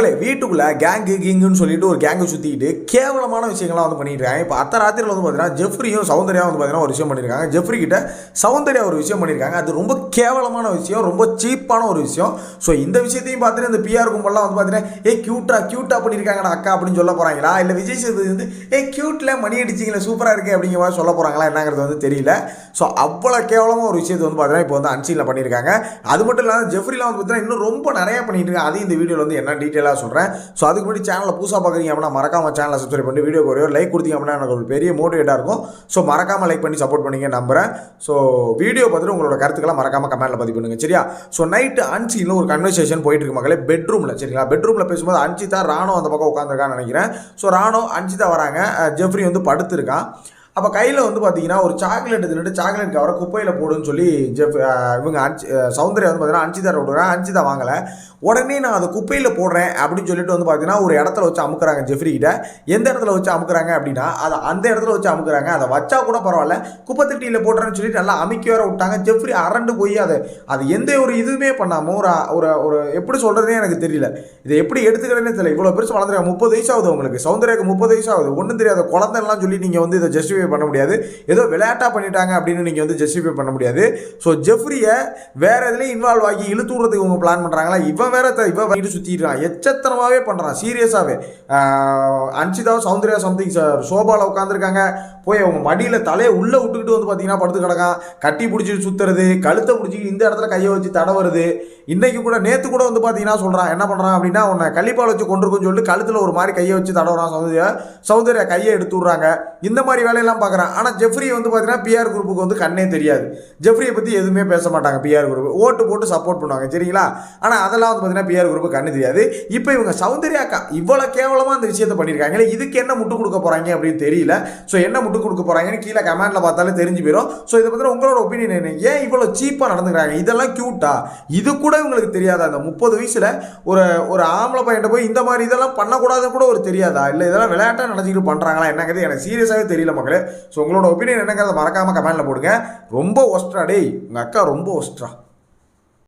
வீட்டுக்குள்ள கேங்கு கிங்குன்னு சொல்லிட்டு ஒரு கேங்கை சுற்றிக்கிட்டு கேவலமான விஷயங்கள்லாம் வந்து பண்ணிட்டு இருக்காங்க. இப்போ ராத்திரியில் வந்து பார்த்தீங்கன்னா ஜெஃப்ரியும் சௌந்தர்யா வந்து பார்த்தீங்கன்னா ஒரு விஷயம் பண்ணியிருக்காங்க. ஜெஃப்ரி கிட்ட சௌந்தர்யா ஒரு விஷயம் பண்ணியிருக்காங்க. அது ரொம்ப கேவலமான விஷயம், ரொம்ப சீப்பான ஒரு விஷயம். ஸோ இந்த விஷயத்தையும் பார்த்துட்டு இந்த பிஆர் கும்பல்லாம் வந்து பார்த்தீங்கன்னா கியூட்டா பண்ணியிருக்காங்கடா அக்கா அப்படின்னு சொல்ல போகிறாங்களா, இல்லை விஜய் சேதுபதி வந்து கியூட்டில் மணி அடிச்சிங்களே சூப்பராக இருக்குது அப்படிங்கிற மாதிரி சொல்ல போகிறாங்களா என்னங்கிறது வந்து தெரியல. ஸோ அவ்வளோ கேவலமாக ஒரு விஷயத்தை வந்து பார்த்தீங்கன்னா இப்போ வந்து அன்சீனில் பண்ணியிருக்காங்க. அது மட்டும் இல்லாமல் ஜெஃப்ரிலாம் வந்து பார்த்தீங்கன்னா இன்னும் ரொம்ப நிறையா பண்ணிட்டு இருக்காங்க. அதையும் இந்த வீடியோவில் வந்து என்ன டீட்டெயில் சொல்கிறேன். ஸோ அதுக்கு முன்னாடி சேனலில் புதுசாக பார்க்குறீங்க அப்படின்னா மறக்காம சேனலை சப்ஸ்கிரைப் பண்ணி வீடியோக்கு ஒரு லைக் கொடுத்தீங்க அப்படின்னா எனக்கு ஒரு பெரிய மோட்டிவேட்டாக இருக்கும். ஸோ மறக்காம லைக் பண்ணி சப்போர்ட் பண்ணிங்க நம்புறேன். ஸோ வீடியோ பார்த்துட்டு உங்களோட கருத்துக்களை மறக்காம கமெண்ட்டில் பதிவு பண்ணுங்க. சரியா? ஸோ நைட்டு அன்சீனில் ஒரு கன்வர்சேஷன் போயிட்டு இருக்கு மக்களே, பெட்ரூமில். சரிங்களா? பெட்ரூமில் பேசும்போது அன்சிதா ராணோ அந்த பக்கம் உட்காந்துருக்கான்னு நினைக்கிறேன். ஸோ ராணோ அன்சிதா வராங்க. ஜெஃப்ரி வந்து படுத்துருக்கான். அப்போ கையில் வந்து பார்த்தீங்கன்னா ஒரு சாக்லேட் தின்னுட்டு சாக்லேட் கவரை குப்பையில் போடுன்னு சொல்லி இவங்க சௌந்தர்யா வந்து பார்த்தீங்கன்னா அன்சிதா விடுறாங்க. அன்சிதா வாங்கலை. உடனே நான் அதை குப்பையில் போடுறேன் அப்படின்னு சொல்லிட்டு வந்து பார்த்தீங்கன்னா ஒரு இடத்துல வச்சு அமுக்குறாங்க ஜெஃப்ரி கிட்ட. எந்த இடத்துல வச்சு அமுக்குறாங்க அப்படின்னா அதை அந்த இடத்துல வச்சு அமுக்குறாங்க. அதை வச்சா கூட பரவாயில்ல, குப்பை தொட்டியில் போடுறேன்னு சொல்லிட்டு நல்லா அமைக்க வேற விட்டாங்க. ஜெஃப்ரி அரண்டு போய் அது எந்த ஒரு இதுவுமே பண்ணாமல் ஒரு ஒரு எப்படி சொல்கிறதே எனக்கு தெரியல. இதை எப்படி எடுத்துக்கிறேன்னே தெரியல. இவ்வளோ பெருசு வளர்ந்துருக்காங்க. 30 வயசு ஆகுது உங்களுக்கு. சௌந்தர்யாவுக்கு 30 வயசு ஆகுது. ஒன்றும் தெரியாத குழந்தைலாம் சொல்லி நீங்கள் வந்து இதை ஜஸ்டிஃபை பண்ண முடியாது. ஏதோ விளையாட்டா பண்ணிட்டாங்க அப்படின்னு நீங்க வந்து ஜஸ்டிஃபை பண்ண முடியாது. ஸோ ஜெஃப்ரியை வேற எதுலையும் இன்வால்வ் ஆகி இழுத்துறதுக்கு இவங்க பிளான் பண்றாங்களா? இவன் பண்ணிட்டு சுத்திட்டு இருக்கான். எச்சத்தனமாவே பண்றான், சீரியஸாவே. அன்சிதா சௌந்தர்யா சம்திங் சோபால உட்காந்துருக்காங்க. போய் அவங்க மடியில தலையை உள்ள விட்டுக்கிட்டு வந்து பார்த்தீங்கன்னா படுத்து கிடக்கான். கட்டி பிடிச்சிட்டு சுத்துறது, கழுத்தை பிடிச்சிக்கிட்டு இந்த இடத்துல கையை வச்சு தடவுறது. இன்னைக்கு கூட நேற்று கூட வந்து பார்த்தீங்கன்னா சொல்றான் என்ன பண்றான் அப்படின்னா உன்னை கள்ளிப்பால் வச்சு கொண்டிருக்குன்னு சொல்லிட்டு கழுத்துல ஒரு மாதிரி கையை வச்சு தடவுறான். சௌந்தர்யா கையை எடுத்து விடுறாங்க. இந்த மாதிரி வேலையெல்லாம் பார்க்குறான். ஆனால் ஜெஃப்ரி வந்து பார்த்தீங்கன்னா பிஆர் குரூப்புக்கு வந்து கண்ணே தெரியாது. ஜெஃப்ரியை பற்றி எதுவுமே பேச மாட்டாங்க பிஆர் குரூப். ஓட்டு போட்டு சப்போர்ட் பண்ணுவாங்க. சரிங்களா? ஆனால் அதெல்லாம் வந்து பார்த்தீங்கன்னா பிஆர் குரூப்பு கண்ணு தெரியாது. இப்போ இவங்க சௌந்தர்யாக்கா இவ்வளோ கேவலமாக அந்த விஷயத்தை பண்ணியிருக்காங்களே, இதுக்கு என்ன முட்டு கொடுக்க போகிறாங்க அப்படின்னு தெரியல. ஸோ என்ன முட்டு கொடுக்க போகிறாங்கன்னு கீழே கமெண்ட்டில் பார்த்தாலே தெரிஞ்சு போயிடும். ஸோ இதை பற்றி உங்களோட ஒப்பீனியன் என்ன? ஏன் இவ்வளோ சீப்பாக நடந்துக்கிறாங்க? இதெல்லாம் க்யூட்டா? இது கூட இவங்களுக்கு தெரியாதா? அந்த 30 வயசில் ஒரு ஆம்பளை பையன்ட்ட போய் இந்த மாதிரி இதெல்லாம் பண்ணக்கூடாதுன்னு கூட ஒரு தெரியாதா? இல்லை இதெல்லாம் விளையாட்டாக நினச்சிக்கிட்டு பண்ணுறாங்களா என்னங்கிறது எனக்கு சீரியஸாகவே தெரியல மக்களே. ஸோ உங்களோட ஒப்பீனியன் என்னங்கிறத மறக்காமல் கமெண்ட்டில் போடுங்க. ரொம்ப ஒஸ்ட்ரா டேய், உங்கள் அக்கா ரொம்ப ஒஸ்ட்ரா.